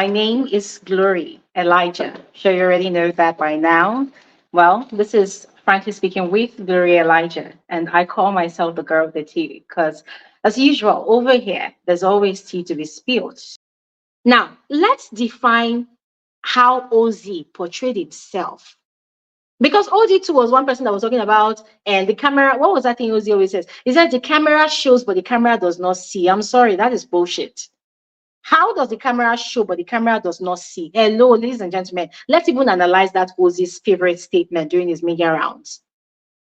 My name is Glory Elijah. Sure, you already know that by now. Well, this is frankly speaking with Glory Elijah, and I call myself the girl of the tea because, as usual, over here, there's always tea to be spilled. Now, let's define how Ozee portrayed himself. Because Ozee too was one person that was talking about, and the camera. What was that thing Ozee always says? He said the camera shows, but the camera does not see. I'm sorry, that is bullshit. How does the camera show, but the camera does not see? Hello, ladies and gentlemen. Let's even analyze that Ozee's favorite statement during his media rounds.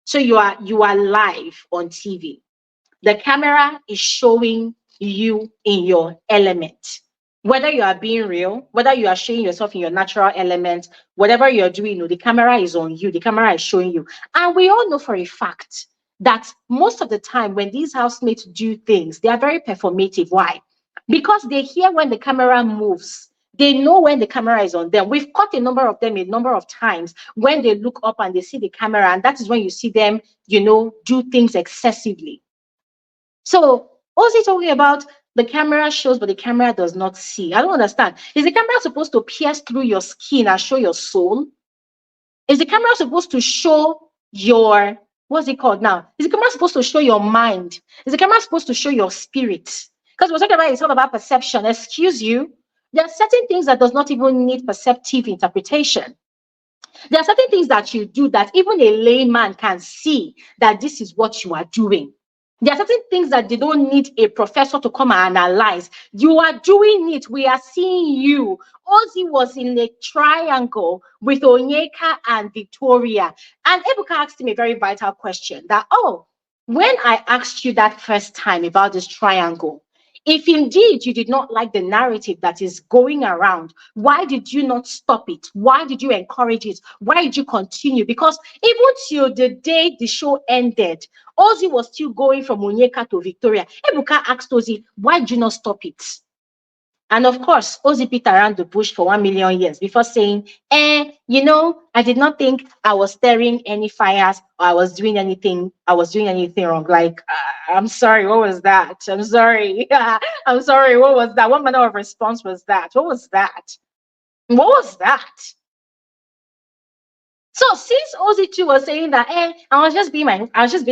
So you are live on TV. The camera is showing you in your element. Whether you are being real, whether you are showing yourself in your natural element, whatever you're doing, the camera is on you, the camera is showing you. And we all know for a fact that most of the time when these housemates do things, they are very performative. Why? Because they hear when the camera moves. They know when the camera is on them. We've caught a number of them a number of times when they look up and they see the camera, and that is when you see them, do things excessively. So, Ozee talking about the camera shows, but the camera does not see. I don't understand. Is the camera supposed to pierce through your skin and show your soul? Is the camera supposed to show your, what's it called now? Is the camera supposed to show your mind? Is the camera supposed to show your spirit? Because we're talking about it's all about perception. Excuse you. There are certain things that does not even need perceptive interpretation. There are certain things that you do that even a layman can see that this is what you are doing. There are certain things that they don't need a professor to come and analyze. You are doing it. We are seeing you. Ozee was in a triangle with Onyeka and Victoria. And Ebuka asked him a very vital question that, when I asked you that first time about this triangle, if indeed you did not like the narrative that is going around, why did you not stop it? Why did you encourage it? Why did you continue? Because even till the day the show ended, Ozee was still going from Onyeka to Victoria. Ebuka asked Ozee, why did you not stop it? And of course, Ozee beat around the bush for 1,000,000 years before saying, I did not think I was stirring any fires or I was doing anything wrong. Like, I'm sorry, what was that? I'm sorry. I'm sorry, what was that? What manner of response was that? What was that? What was that? So since Ozee too was saying that, I was just being real, I was just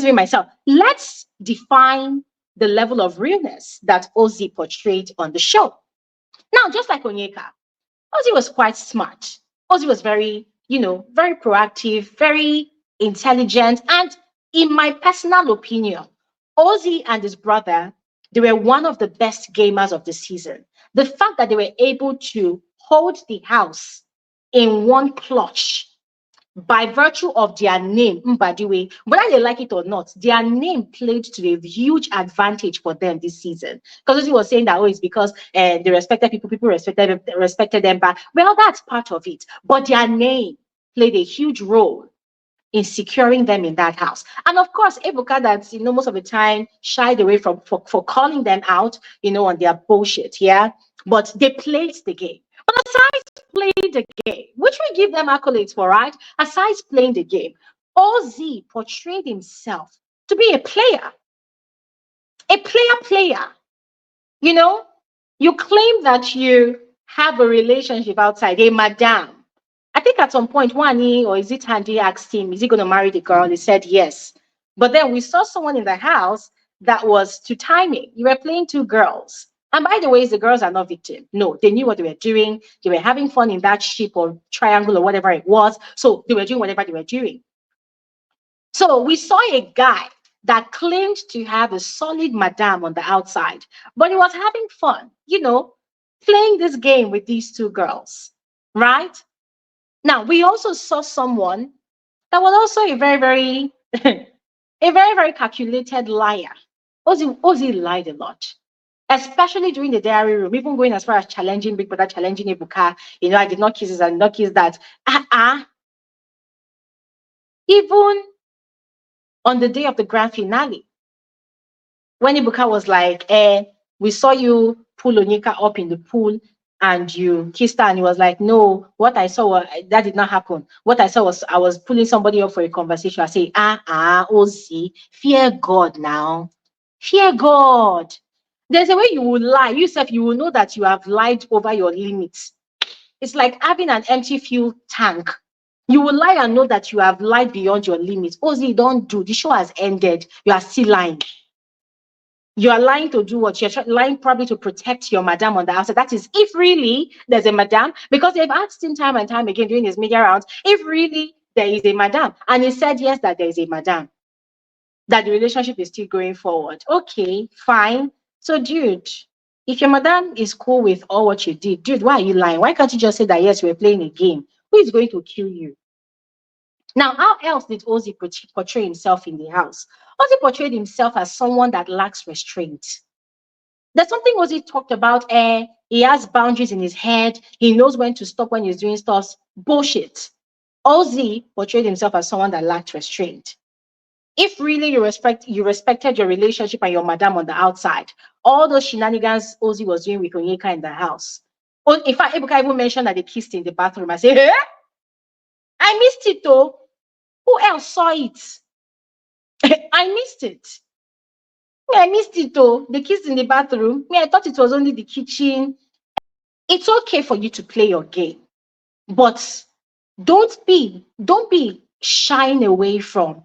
being myself. Let's define the level of realness that Ozee portrayed on the show. Now, just like Onyeka, Ozee was quite smart. Ozee was very, very proactive, very intelligent. And in my personal opinion, Ozee and his brother, they were one of the best gamers of the season. The fact that they were able to hold the house in one clutch by virtue of their name, Mbadiwe, whether they like it or not, their name played to a huge advantage for them this season. Because he was saying that, it's because they respected people respected them back. Well, that's part of it. But their name played a huge role in securing them in that house. And of course, Ebuka, that most of the time shied away from for calling them out, on their bullshit, yeah. But they played the game. But aside playing the game, which we give them accolades for, right? Aside playing the game, Ozee portrayed himself to be a player, player. You claim that you have a relationship outside, a madam. I think at some point, Wanni, or is it Ndi, asked him, is he going to marry the girl? He said yes. But then we saw someone in the house that was to timing. You were playing two girls. And by the way, the girls are not victims. No, they knew what they were doing. They were having fun in that ship or triangle or whatever it was. So they were doing whatever they were doing. So we saw a guy that claimed to have a solid madam on the outside, but he was having fun, playing this game with these two girls, right? Now, we also saw someone that was also a very, very, a very, very calculated liar. Ozee lied a lot, especially during the diary room, even going as far as challenging Big Brother, challenging Ebuka. I did not kiss this, I did not kiss that. Even on the day of the grand finale, when Ebuka was like, we saw you pull Onyeka up in the pool and you kissed her, and he was like, no, what I saw, that did not happen. What I saw was I was pulling somebody up for a conversation. I say, Ozee, fear God now. Fear God. There's a way you will lie. Yourself, you will know that you have lied over your limits. It's like having an empty fuel tank. You will lie and know that you have lied beyond your limits. Ozee, don't do. The show has ended. You are still lying. You are lying to do what? You're lying probably to protect your madam on the outside. That is, if really there's a madam, because they've asked him time and time again during his media rounds, if really there is a madam. And he said, yes, that there is a madam, that the relationship is still going forward. Okay, fine. So, dude, if your madam is cool with all what you did, dude, why are you lying? Why can't you just say that, yes, we're playing a game? Who is going to kill you? Now, how else did Ozee portray himself in the house? Ozee portrayed himself as someone that lacks restraint. There's something Ozee talked about. He has boundaries in his head. He knows when to stop when he's doing stuff. Bullshit. Ozee portrayed himself as someone that lacked restraint. If really you respected your relationship and your madam on the outside, all those shenanigans Ozee was doing with Onyeka in the house. In fact, Ebuka even mentioned that they kissed in the bathroom. I say, hey, I missed it though. Who else saw it? I missed it. I missed it though. They kissed in the bathroom. I thought it was only the kitchen. It's okay for you to play your game, but don't be shying away from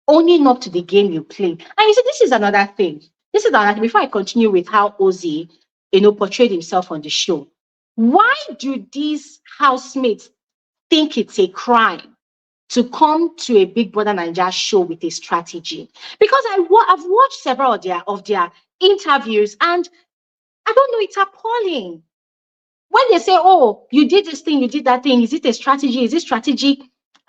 owning up to the game you play. And you see, this is another thing. This is another thing. Before I continue with how Ozee, portrayed himself on the show, why do these housemates think it's a crime to come to a Big Brother Naija show with a strategy? Because I've watched several of their interviews, and I don't know, it's appalling. When they say, oh, you did this thing, you did that thing, is it a strategy? Is it strategic?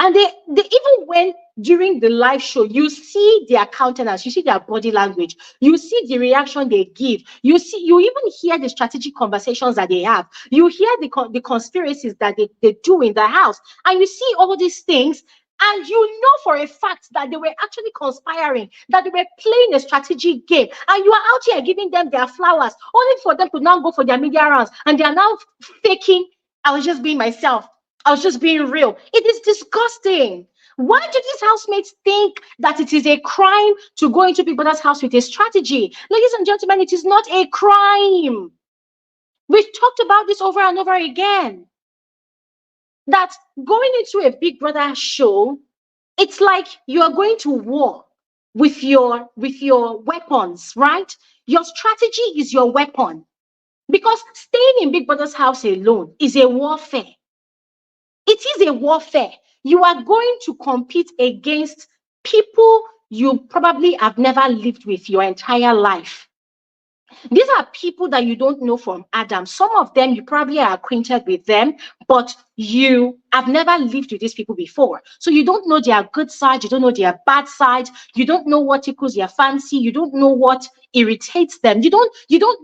And they even when during the live show, you see their countenance, you see their body language, you see the reaction they give, you even hear the strategic conversations that they have, you hear the conspiracies that they do in the house, and you see all these things, and you know for a fact that they were actually conspiring, that they were playing a strategic game, and you are out here giving them their flowers, only for them to now go for their media rounds, and they are now faking, I was just being myself. I was just being real. It is disgusting. Why do these housemates think that it is a crime to go into Big Brother's house with a strategy? Ladies and gentlemen, it is not a crime. We've talked about this over and over again. That going into a Big Brother show, it's like you are going to war with your weapons, right? Your strategy is your weapon. Because staying in Big Brother's house alone is a warfare. It is a warfare. You are going to compete against people you probably have never lived with your entire life. These are people that you don't know from Adam. Some of them, you probably are acquainted with them, but you have never lived with these people before. So you don't know their good side, you don't know their bad side, you don't know what tickles their fancy, you don't know what irritates them, you don't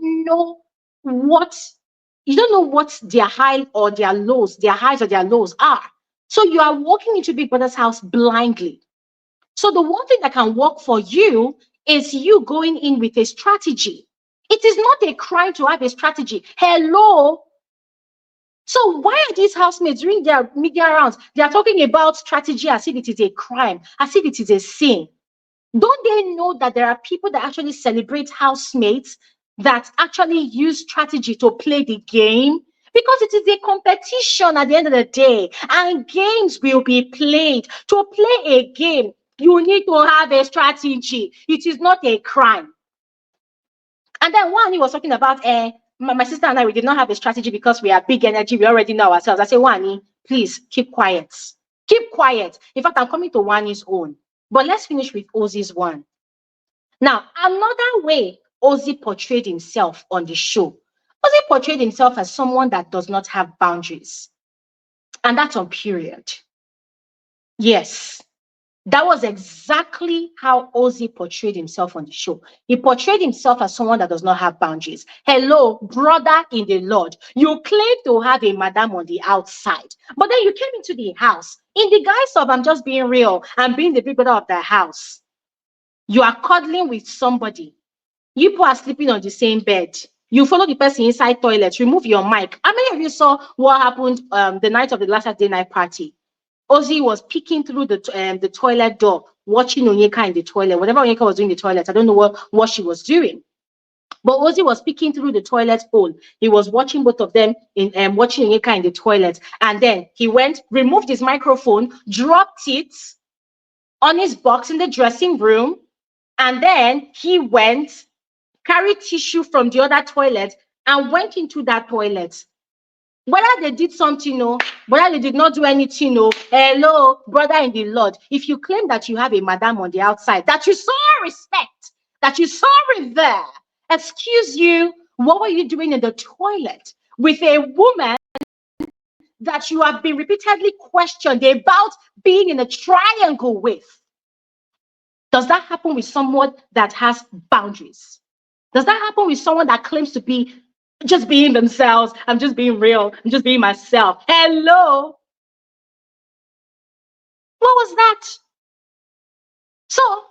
know what their high or their lows, their highs or their lows are. So you are walking into Big Brother's house blindly. So the one thing that can work for you is you going in with a strategy. It is not a crime to have a strategy. Hello. So why are these housemates during their media rounds, they are talking about strategy as if it is a crime, as if it is a sin? Don't they know that there are people that actually celebrate housemates that actually use strategy to play the game? Because it is a competition at the end of the day, and games will be played. To play a game, you need to have a strategy. It is not a crime. And then Wanni was talking about, my sister and I, we did not have a strategy because we are big energy. We already know ourselves. I say, Wanni, please keep quiet. Keep quiet. In fact, I'm coming to Wanni's own. But let's finish with Ozee's one. Now, another way Ozee portrayed himself on the show. Ozee portrayed himself as someone that does not have boundaries. And that's on period. Yes. That was exactly how Ozee portrayed himself on the show. He portrayed himself as someone that does not have boundaries. Hello, brother in the Lord. You claim to have a madam on the outside, but then you came into the house in the guise of, I'm just being real, I'm being the big brother of the house. You are cuddling with somebody. You people are sleeping on the same bed. You follow the person inside toilet, remove your mic. How many of you saw what happened the night of the last Saturday night party? Ozee was peeking through the toilet door, watching Onyeka in the toilet. Whatever Onyeka was doing in the toilet, I don't know what she was doing. But Ozee was peeking through the toilet hole. He was watching both of them watching Onyeka in the toilet. And then he went, removed his microphone, dropped it on his box in the dressing room. And then he went, carried tissue from the other toilet and went into that toilet. Whether they did something, no, whether they did not do anything, no. Hello, brother in the Lord. If you claim that you have a madam on the outside, that you so respect, that you so revere, excuse you, what were you doing in the toilet with a woman that you have been repeatedly questioned about being in a triangle with? Does that happen with someone that has boundaries? Does that happen with someone that claims to be just being themselves? I'm just being real. I'm just being myself. Hello. What was that? So,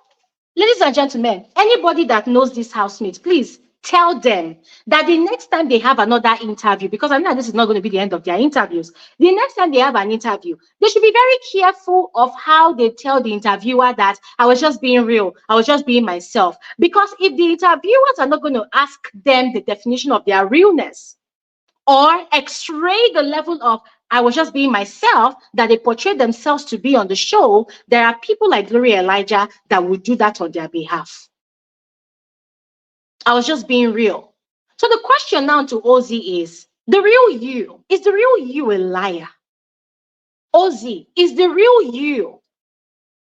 ladies and gentlemen, anybody that knows these housemates, please tell them that the next time they have another interview, because I know this is not going to be the end of their interviews, the next time they have an interview, they should be very careful of how they tell the interviewer that I was just being real, I was just being myself. Because if the interviewers are not going to ask them the definition of their realness or x-ray the level of I was just being myself that they portray themselves to be on the show, there are people like Glory Elijah that will do that on their behalf. I was just being real. So the question now to Ozee is the real you. Is the real you a liar? Ozee, is the real you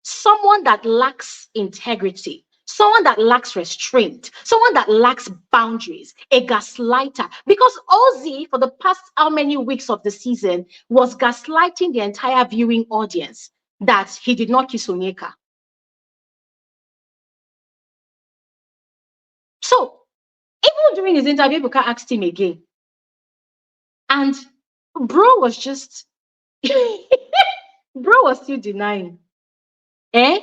someone that lacks integrity? Someone that lacks restraint, someone that lacks boundaries, a gaslighter. Because Ozee, for the past how many weeks of the season, was gaslighting the entire viewing audience that he did not kiss Onyeka. So, even during his interview, Buka asked him again. And bro was just, bro was still denying. Eh?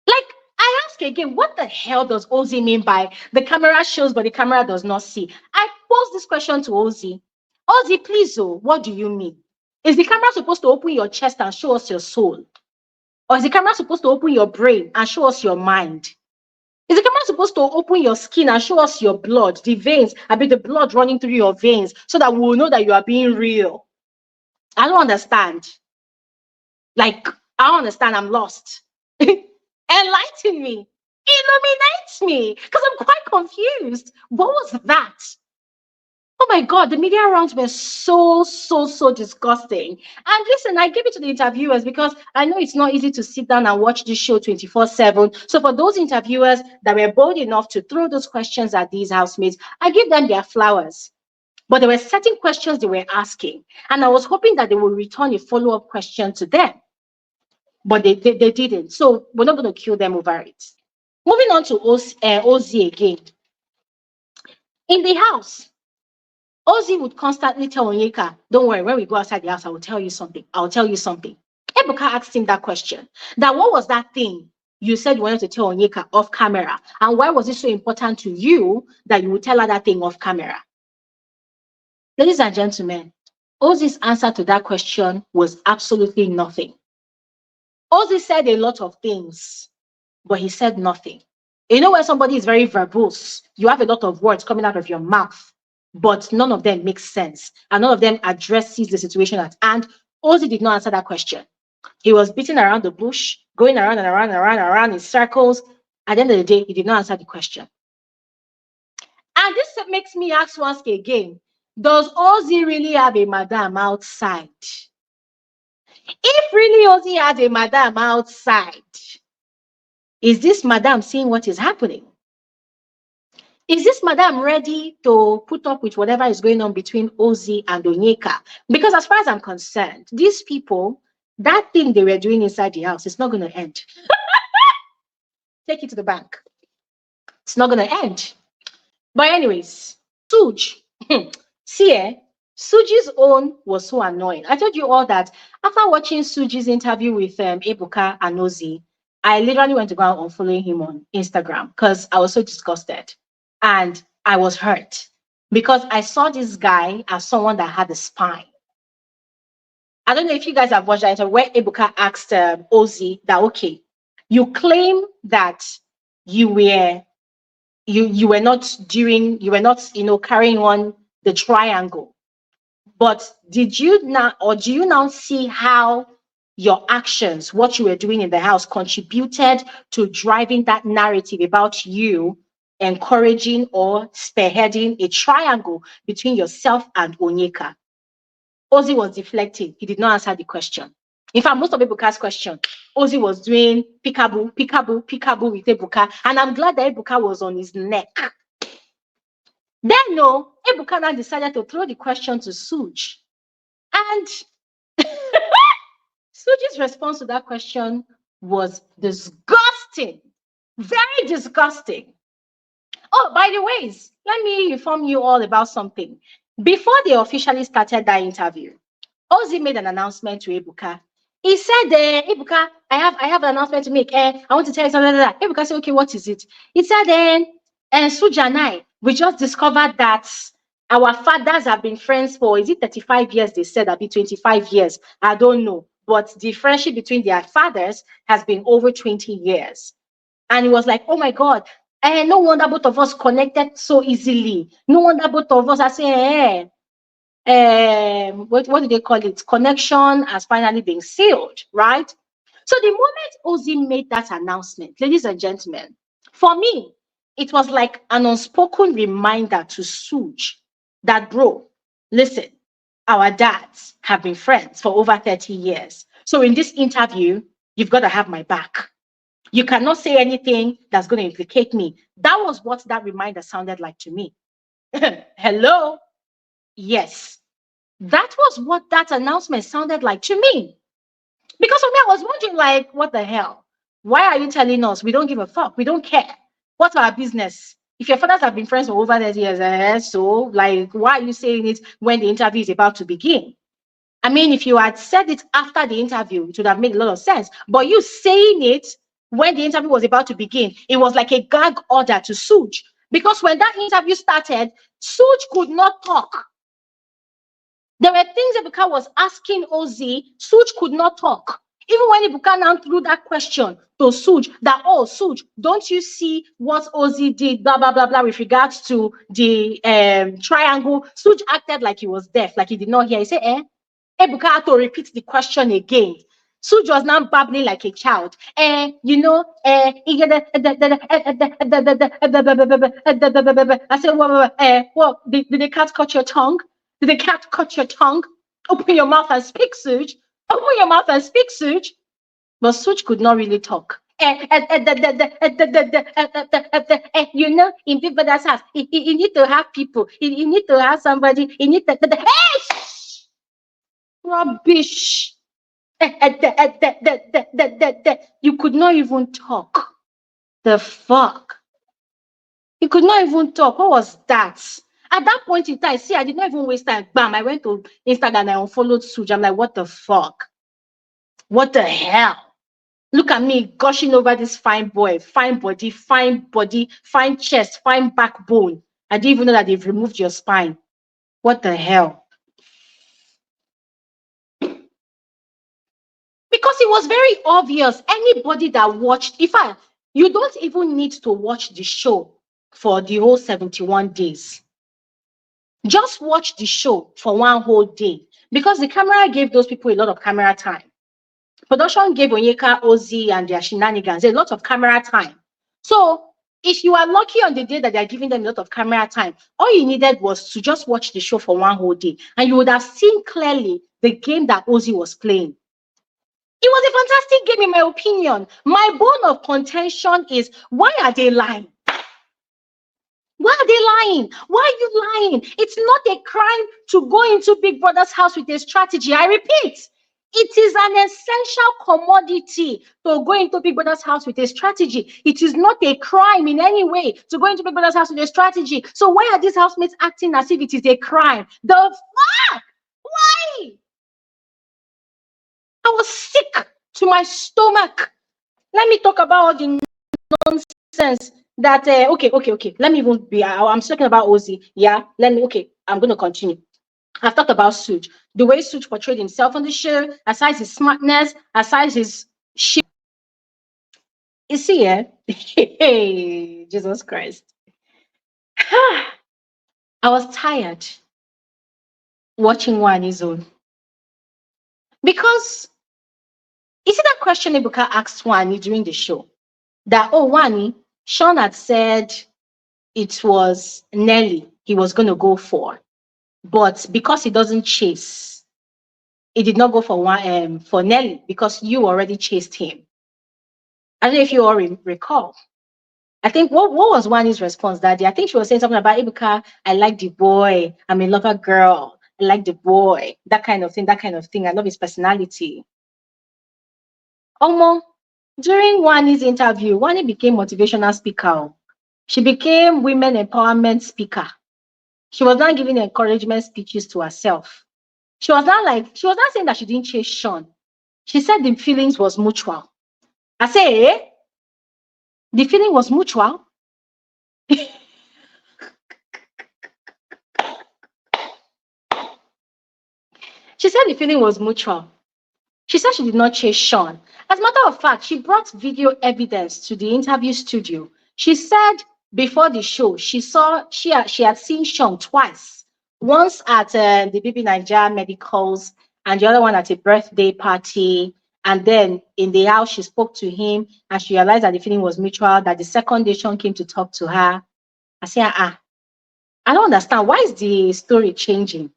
Like, I ask again, what the hell does Ozee mean by the camera shows, but the camera does not see? I posed this question to Ozee. Ozee, please, oh, what do you mean? Is the camera supposed to open your chest and show us your soul? Or is the camera supposed to open your brain and show us your mind? Is the camera supposed to open your skin and show us your blood, the veins, the blood running through your veins, so that we will know that you are being real? I don't understand. Like, I don't understand. I'm lost. Enlighten me. Illuminate me. Because I'm quite confused. What was that? Oh my God, the media rounds were so disgusting. And listen, I give it to the interviewers because I know it's not easy to sit down and watch this show 24/7. So for those interviewers that were bold enough to throw those questions at these housemates, I give them their flowers. But there were certain questions they were asking, and I was hoping that they would return a follow-up question to them. But they didn't. So we're not going to kill them over it. Moving on to Ozee again. In the house, Ozee would constantly tell Onyeka, don't worry, when we go outside the house, I will tell you something. I'll tell you something. Ebuka asked him that question. That what was that thing you said you wanted to tell Onyeka off camera? And why was it so important to you that you would tell her that thing off camera? Ladies and gentlemen, Ozee's answer to that question was absolutely nothing. Ozee said a lot of things, but he said nothing. You know when somebody is very verbose, you have a lot of words coming out of your mouth, but none of them make sense, and none of them addresses the situation at hand. Ozee did not answer that question. He was beating around the bush, going around and around and around and around in circles. At the end of the day, he did not answer the question. And this makes me ask once again, does Ozee really have a madam outside? If really Ozee has a madam outside, is this madam seeing what is happening? Is this madam ready to put up with whatever is going on between Ozee and Onyeka? Because as far as I'm concerned, these people, that thing they were doing inside the house, it's not going to end. Take it to the bank. It's not going to end. But anyways, Sooj. See, Sooj'S own was so annoying. I told you all that after watching Sooj'S interview with Ebuka and Ozee, I literally went to go and unfollow him on Instagram because I was so disgusted. And I was hurt because I saw this guy as someone that had a spine. I don't know if you guys have watched that interview where Ebuka asked Ozee that, okay, you claim that you were you were not doing, you were not, carrying on the triangle. But did you now, or do you now see how your actions, what you were doing in the house, contributed to driving that narrative about you encouraging or spearheading a triangle between yourself and Onyeka? Ozee was deflecting. He did not answer the question. In fact, most of Ebuka's question, Ozee was doing peekaboo, peekaboo, peekaboo with Ebuka. And I'm glad that Ebuka was on his neck. Then, no, Ebuka now decided to throw the question to Sooj. And Sooj's response to that question was disgusting. Very disgusting. Oh, by the ways, let me inform you all about something. Before they officially started that interview, Ozee made an announcement to Ebuka. He said, Ebuka, I have an announcement to make. I want to tell you something. Ebuka said, okay, what is it? He said, Sooj and I, we just discovered that our fathers have been friends for, is it 35 years? They said, that'd be 25 years. I don't know. But the friendship between their fathers has been over 20 years. And he was like, oh my God, no wonder both of us connected so easily. No wonder both of us are saying, what do they call it? Connection has finally been sealed, right? So the moment Ozee made that announcement, ladies and gentlemen, for me, it was like an unspoken reminder to Sooj that, bro, listen, our dads have been friends for over 30 years. So in this interview, you've got to have my back. You cannot say anything that's going to implicate me. That was what that reminder sounded like to me. Hello? Yes. That was what that announcement sounded like to me. Because for me, I was wondering, like, what the hell? Why are you telling us? We don't give a fuck. We don't care. What's our business? If your fathers have been friends for over 30 years, so, like, why are you saying it when the interview is about to begin? I mean, if you had said it after the interview, it would have made a lot of sense. But you saying it when the interview was about to begin, it was like a gag order to Sooj. Because when that interview started, Sooj could not talk. There were things Ebuka was asking Ozee, Sooj could not talk. Even when Ebuka now threw that question to Sooj, that, oh, Sooj, don't you see what Ozee did, blah, blah, blah, blah, with regards to the triangle? Sooj acted like he was deaf, like he did not hear. He said, Ebuka had to repeat the question again. Sooj was now babbling like a child. I said, what? Did the cat cut your tongue? Did the cat cut your tongue? Open your mouth and speak, Sooj. Open your mouth and speak, Sooj. But Sooj could not really talk. In Big Brother's house, you need to have people. You need to have somebody. You need to. Rubbish. You could not even talk. The fuck? You could not even talk. What was that? At that point in time, see, I did not even waste time. Bam, I went to Instagram and I unfollowed Sooj. I'm like, what the fuck? What the hell? Look at me gushing over this fine boy, fine body, fine chest, fine backbone. I didn't even know that they've removed your spine. What the hell? Because it was very obvious. Anybody that watched, in fact, you don't even need to watch the show for the whole 71 days. Just watch the show for one whole day, because the camera gave those people a lot of camera time. Production gave Onyeka, Ozee, and their shenanigans a lot of camera time. So if you are lucky on the day that they're giving them a lot of camera time, all you needed was to just watch the show for one whole day, and you would have seen clearly the game that Ozee was playing. It was a fantastic game, in my opinion. My bone of contention is, why are they lying? Why are they lying? Why are you lying? It's not a crime to go into Big Brother's house with a strategy. I repeat, it is an essential commodity to go into Big Brother's house with a strategy. It is not a crime in any way to go into Big Brother's house with a strategy. So why are these housemates acting as if it is a crime? The fuck? Why? I was sick to my stomach. Let me talk about all the nonsense that, okay. Let me even be, I'm talking about Ozee. Yeah, I'm going to continue. I've talked about Sooj. The way Sooj portrayed himself on the show, aside his smartness, aside his shit. You see, hey, Jesus Christ. I was tired watching Wanni's own because is it that question Ebuka asked Wanni during the show that, oh, Wanni, Sean had said it was Nelly he was going to go for, but because he doesn't chase, he did not go for for Nelly because you already chased him. I don't know if you all recall. I think what was Wanni's response that day? I think she was saying something about Ibuka, I like the boy, I'm a lover girl, I like the boy, that kind of thing, that kind of thing. I love his personality. Almost during Wanni's interview, Wanni became motivational speaker. She became women empowerment speaker. She was not giving encouragement speeches to herself. She was not saying that she didn't chase Sean. She said the feelings was mutual. I say, the feeling was mutual. She said the feeling was mutual. She said she did not chase Sean. As a matter of fact, she brought video evidence to the interview studio. She said before the show, she had seen Sean twice. Once at the BBnaija medicals and the other one at a birthday party. And then in the house, she spoke to him and she realized that the feeling was mutual, that the second day Sean came to talk to her. I said, I don't understand. Why is the story changing?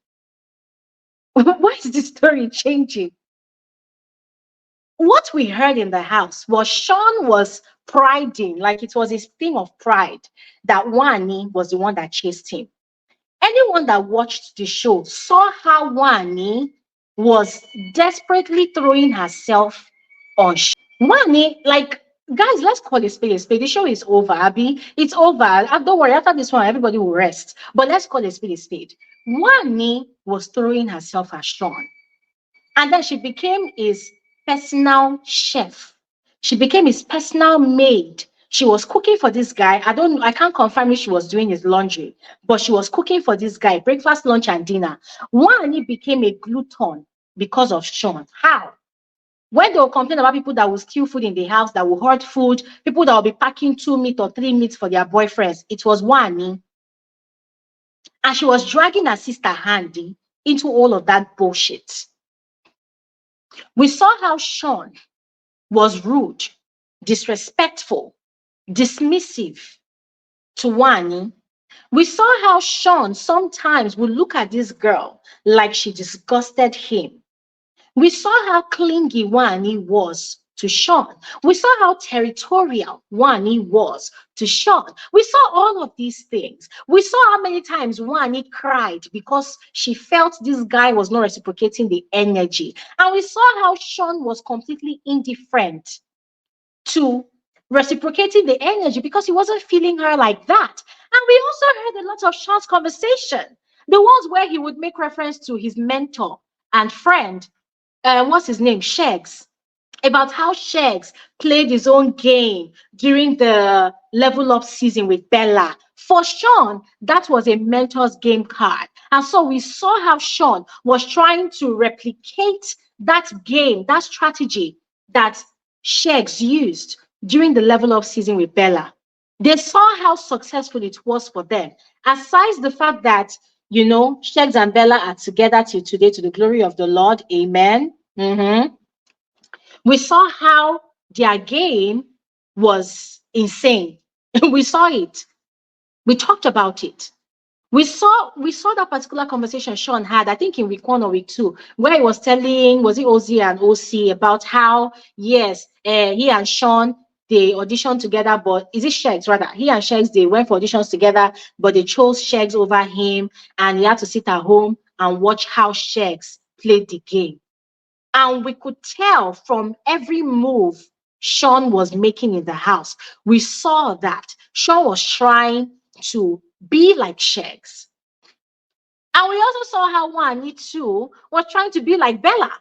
Why is the story changing? What we heard in the house was Sean was priding, like it was his thing of pride, that Wanni was the one that chased him. Anyone that watched the show saw how Wanni was desperately throwing herself on Sean. Wanni, like, guys, let's call it spade a spade. The show is over, Abby. It's over. Don't worry, after this one, everybody will rest. But let's call it spade a spade. Wanni was throwing herself at Sean. And then she became his personal chef. She became his personal maid. She was cooking for this guy. I can't confirm if she was doing his laundry, but she was cooking for this guy, breakfast, lunch, and dinner. Wanni became a glutton because of Sean. How? When they will complain about people that will steal food in the house, that will hoard food, people that will be packing 2 meat or 3 meats for their boyfriends, it was Wanni. And she was dragging her sister Handy into all of that bullshit. We saw how Sean was rude, disrespectful, dismissive to Wanni. We saw how Sean sometimes would look at this girl like she disgusted him. We saw how clingy Wanni was to Sean. We saw how territorial Wanni was to Sean. We saw all of these things. We saw how many times Wanni cried because she felt this guy was not reciprocating the energy. And we saw how Sean was completely indifferent to reciprocating the energy because he wasn't feeling her like that. And we also heard a lot of Sean's conversation, the ones where he would make reference to his mentor and friend, what's his name, Shegs, about how Shegs played his own game during the level up season with Bella. For Sean, that was a mentor's game card. And so we saw how Sean was trying to replicate that game, that strategy that Shegs used during the level up season with Bella. They saw how successful it was for them. Aside the fact that, Shegs and Bella are together till today to the glory of the Lord. Amen. We saw how their game was insane. We saw it. We talked about it. We saw that particular conversation Sean had, I think in week 1 or week 2, where he was telling, was it Ozee and OC, about how, yes, he and Sean, they auditioned together, but is it Shegs rather? He and Shegs, they went for auditions together, but they chose Shegs over him, and he had to sit at home and watch how Shegs played the game. And we could tell from every move Sean was making in the house, we saw that Sean was trying to be like Shegs. And we also saw how Wanni too was trying to be like Bella.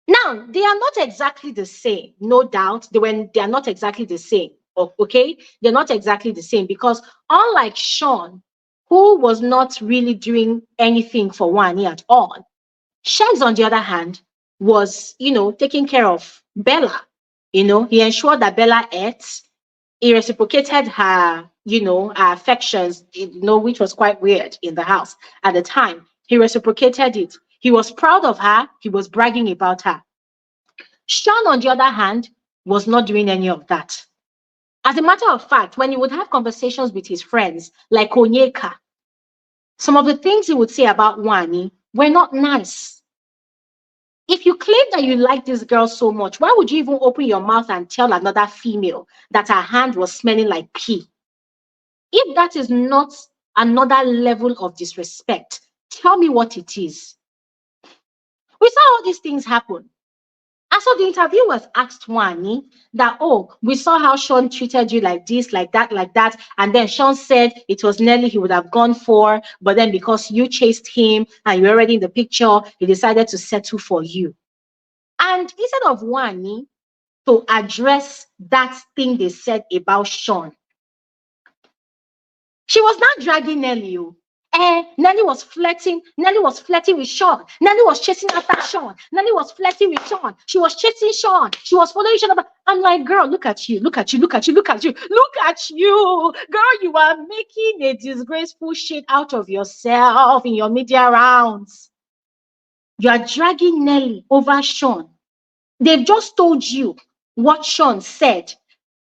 Now, they are not exactly the same, no doubt. They are not exactly the same, okay? They're not exactly the same because unlike Sean, who was not really doing anything for Wanni at all, Shegs, on the other hand, was, taking care of Bella. He ensured that Bella ate. He reciprocated her affections, which was quite weird in the house at the time. He reciprocated it. He was proud of her. He was bragging about her. Sean, on the other hand, was not doing any of that. As a matter of fact, when he would have conversations with his friends, like Onyeka, some of the things he would say about Wanni were not nice. If you claim that you like this girl so much, why would you even open your mouth and tell another female that her hand was smelling like pee? If that is not another level of disrespect, tell me what it is. We saw all these things happen. And so the interviewers asked Wanni that, oh, we saw how Sean treated you like this, like that, like that. And then Sean said it was Nelly he would have gone for, but then because you chased him and you're already in the picture, he decided to settle for you. And instead of Wanni to address that thing they said about Sean, she was not dragging Nelly. Nelly was flirting. Nelly was flirting with Sean. Nelly was chasing after Sean. Nelly was flirting with Sean. She was chasing Sean. She was following Sean. I'm like, girl, look at you. Look at you. Look at you. Look at you. Look at you. Girl, you are making a disgraceful shit out of yourself in your media rounds. You are dragging Nelly over Sean. They've just told you what Sean said.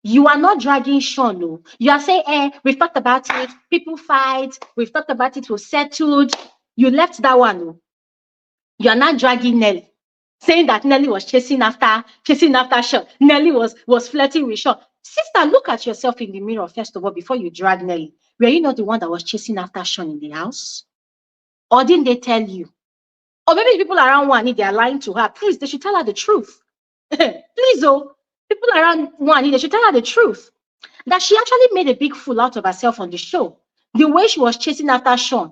You are not dragging Sean. No. You are saying, we've talked about it. People fight. We've talked about it. We've settled. You left that one. No. You are not dragging Nelly, saying that Nelly was chasing after Sean. Nelly was flirting with Sean. Sister, look at yourself in the mirror first of all before you drag Nelly. Were you not the one that was chasing after Sean in the house? Or didn't they tell you? Or maybe the people around Wanni, they are lying to her. Please, they should tell her the truth. Please, oh. People around Wanni, they should tell her the truth. That she actually made a big fool out of herself on the show. The way she was chasing after Sean.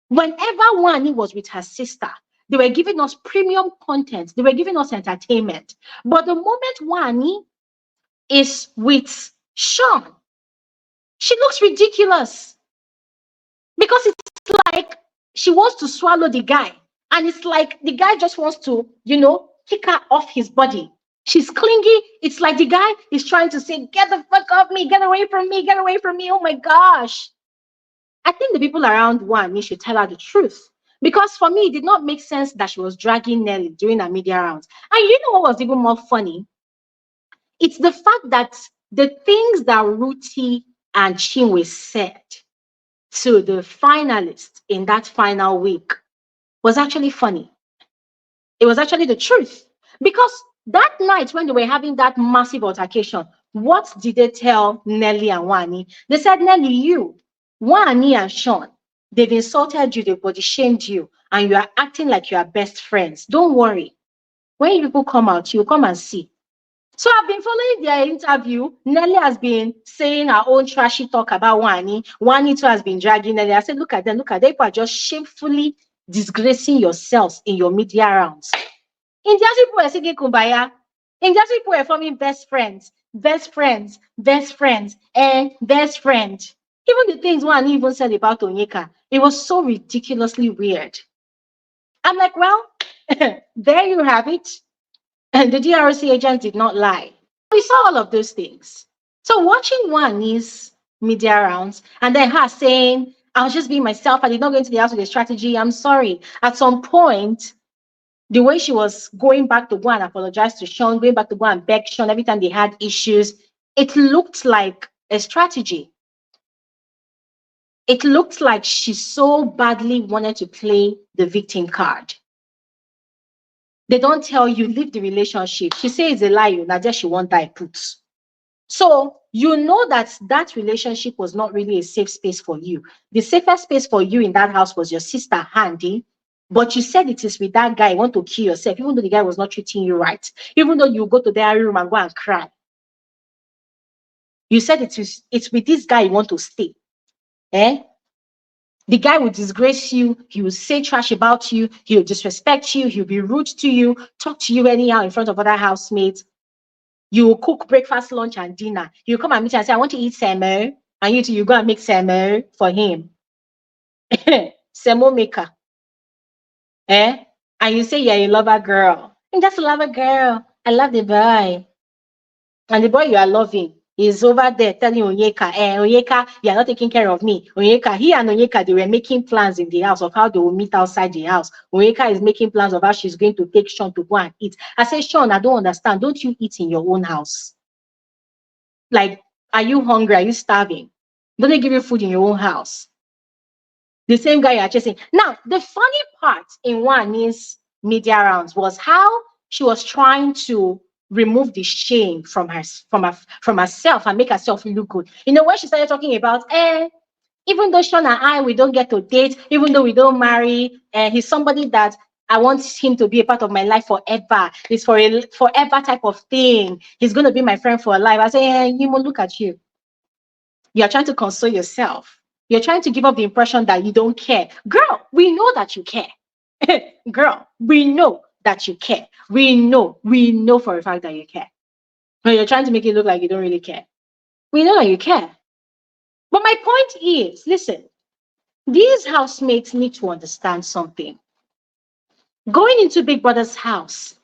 Whenever Wanni was with her sister, they were giving us premium content. They were giving us entertainment. But the moment Wanni is with Sean, she looks ridiculous. Because it's like she wants to swallow the guy. And it's like the guy just wants to, kick her off his body. She's clingy. It's like the guy is trying to say, get the fuck off me, get away from me, get away from me. Oh my gosh. I think the people around Wanni should tell her the truth. Because for me, it did not make sense that she was dragging Nelly during her media rounds. And you know what was even more funny? It's the fact that the things that Ruti and Chinwe said to the finalists in that final week was actually funny. It was actually the truth. Because that night when they were having that massive altercation, what did they tell Nelly and Wanni? They said, Nelly, you, Wanni and Sean, they've insulted you, they've body shamed you, and you are acting like you are best friends. Don't worry. When people come out, you'll come and see. So I've been following their interview. Nelly has been saying her own trashy talk about Wanni. Wanni too has been dragging Nelly. I said, look at them. They are just shamefully disgracing yourselves in your media rounds. Indian people are singing Kumbaya. Indian people are forming best friends, and best friend. Even the things Wanni even said about Onyeka, it was so ridiculously weird. I'm like, well, there you have it. And the DRC agent did not lie. We saw all of those things. So watching Wanni's media rounds and then her saying, I was just being myself. I did not go into the house with a strategy. I'm sorry. At some point, the way she was going back to go and apologize to Sean, going back to go and beg Sean every time they had issues, it looked like a strategy. It looked like she so badly wanted to play the victim card. They don't tell you, leave the relationship. She says it's a lie, not just she won't die put. So you know that that relationship was not really a safe space for you. The safest space for you in that house was your sister, Handy. But you said it is with that guy, you want to kill yourself, even though the guy was not treating you right. Even though you go to their room and go and cry. You said it's with this guy you want to stay. The guy will disgrace you. He will say trash about you. He will disrespect you. He'll be rude to you, talk to you anyhow in front of other housemates. You will cook breakfast, lunch, and dinner. He'll come and meet you and say, I want to eat semo. And you go and make semo for him. Semo maker. And you say you're a lover girl. And that's a lover girl. I love the boy. And the boy you are loving is over there telling Onyeka, Onyeka, you are not taking care of me. Onyeka, he and Onyeka, they were making plans in the house of how they will meet outside the house. Onyeka is making plans of how she's going to take Sean to go and eat. I say, Sean, I don't understand. Don't you eat in your own house? Like, are you hungry? Are you starving? Don't they give you food in your own house? The same guy you're chasing. Now, the funny part in Wanni's media rounds was how she was trying to remove the shame from herself and make herself look good. You know, when she started talking about, even though Sean and I we don't get to date, even though we don't marry, he's somebody that I want him to be a part of my life forever. It's for a forever type of thing. He's gonna be my friend for life. I say, you look at you. You're trying to console yourself. You're trying to give up the impression that you don't care. Girl, we know that you care. Girl, we know that you care. We know for a fact that you care. But you're trying to make it look like you don't really care. We know that you care. But my point is, listen, these housemates need to understand something. Going into Big Brother's house,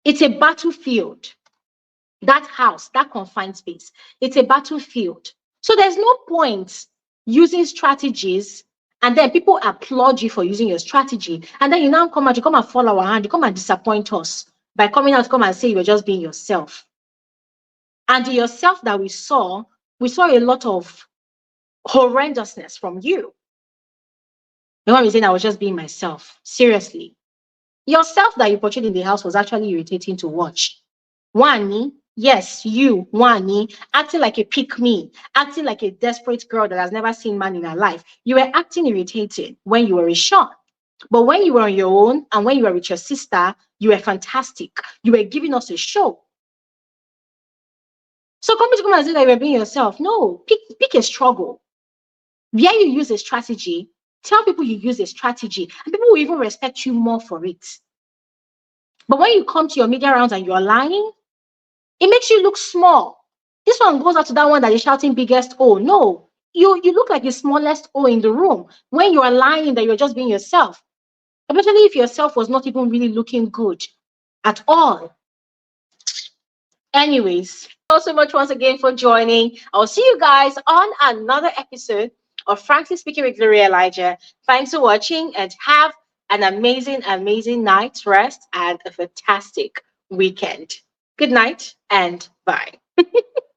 it's a battlefield. That house, that confined space, it's a battlefield. So there's no point using strategies and then people applaud you for using your strategy. And then you now come out, you come and fall our hand, you come and disappoint us by coming out to come and say you're just being yourself. And the yourself that we saw a lot of horrendousness from you. You know what I'm saying? I was just being myself. Seriously. Yourself that you portrayed in the house was actually irritating to watch. Wanni, yes, you, Wanni, acting like a pick-me, acting like a desperate girl that has never seen man in her life. You were acting irritating when you were with Sean. But when you were on your own and when you were with your sister, you were fantastic. You were giving us a show. So come and say that you were being yourself. No, pick a struggle. Where you use a strategy, tell people you use a strategy, and people will even respect you more for it. But when you come to your media rounds and you're lying, it makes you look small. This one goes out to that one that is shouting biggest O. No, you look like the smallest O in the room when you are lying that you're just being yourself. Especially if yourself was not even really looking good at all. Anyways, thank you so much once again for joining. I'll see you guys on another episode of Frankly Speaking with Gloria Elijah. Thanks for watching and have an amazing, amazing night's rest and a fantastic weekend. Good night and bye.